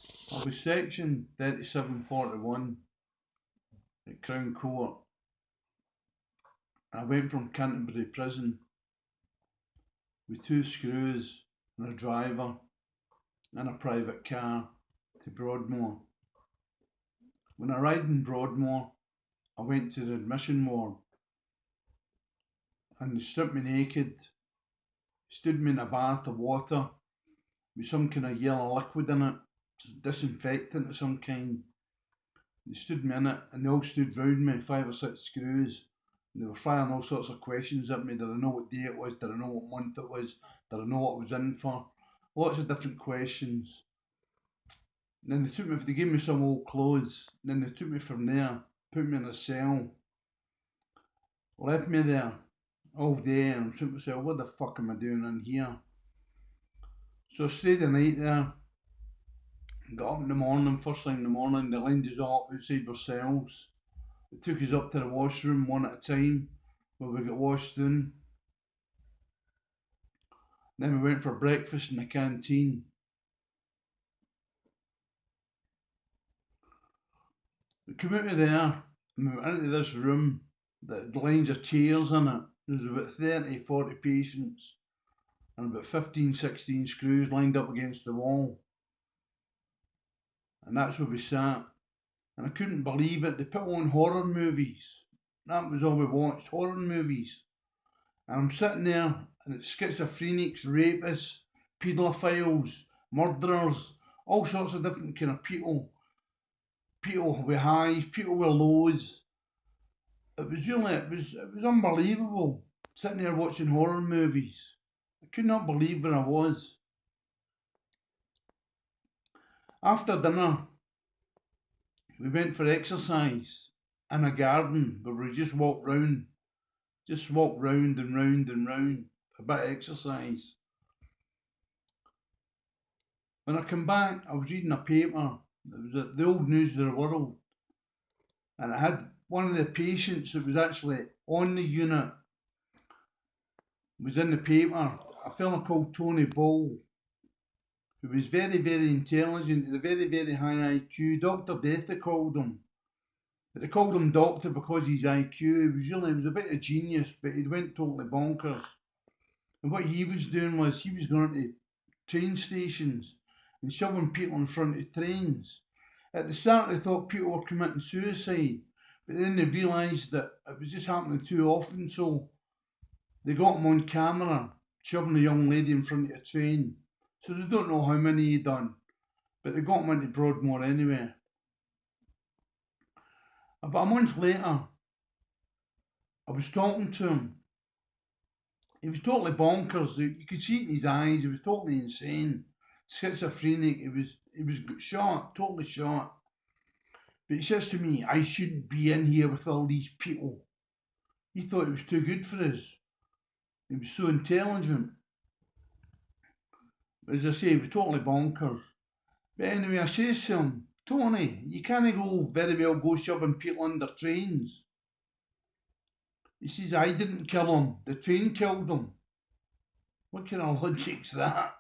I was section 3741 at Crown Court. I went from Canterbury Prison with 2 screws and a driver and a private car to Broadmoor. When I arrived in Broadmoor, I went to the admission ward and they stripped me naked, stood me in a bath of water with some kind of yellow liquid in it, disinfectant of some kind. They stood me in it and they all stood round me, 5 or 6 screws. And they were firing all sorts of questions at me. Did I know what day it was? Did I know what month it was? Did I know what I was in for? Lots of different questions. And then they gave me some old clothes. And then they took me from there, put me in a cell, left me there all day, and I'm thinking to myself, what the fuck am I doing in here? So I stayed the night there, got up in the morning, first thing in the morning, they lined us all outside our cells. They took us up to the washroom one at a time, where we got washed in. Then we went for breakfast in the canteen. We came out of there and we went into this room that had lines of chairs in it. There was about 30, 40 patients and about 15, 16 screws lined up against the wall. And that's where we sat. And I couldn't believe it. They put on horror movies. That was all we watched, horror movies. And I'm sitting there and it's schizophrenics, rapists, paedophiles, murderers, all sorts of different kind of people. People with highs, people with lows. It was unbelievable sitting there watching horror movies. I could not believe where I was. After dinner, we went for exercise in a garden where we just walked round and round and round, a bit of exercise. When I came back, I was reading a paper. It was the old News of the World, and it had one of the patients that was actually on the unit was in the paper. A fella called Tony Ball, who was very, very intelligent, had a very, very high IQ. Dr. Death they called him. But they called him doctor because his IQ. He was a bit of genius, but he went totally bonkers. And what he was doing was he was going to train stations and shoving people in front of trains. At the start they thought people were committing suicide, but then they realised that it was just happening too often, so they got him on camera shoving a young lady in front of a train. So they don't know how many he done, but they got him into Broadmoor anyway. About a month later, I was talking to him. He was totally bonkers. You could see it in his eyes. He was totally insane, schizophrenic. He was shot, totally shot. But he says to me, I shouldn't be in here with all these people. He thought it was too good for us. He was so intelligent. But as I say, he was totally bonkers. But anyway, I says to him, Tony, you can't go shoving people under trains. He says, I didn't kill him. The train killed him. What kind of logic's that?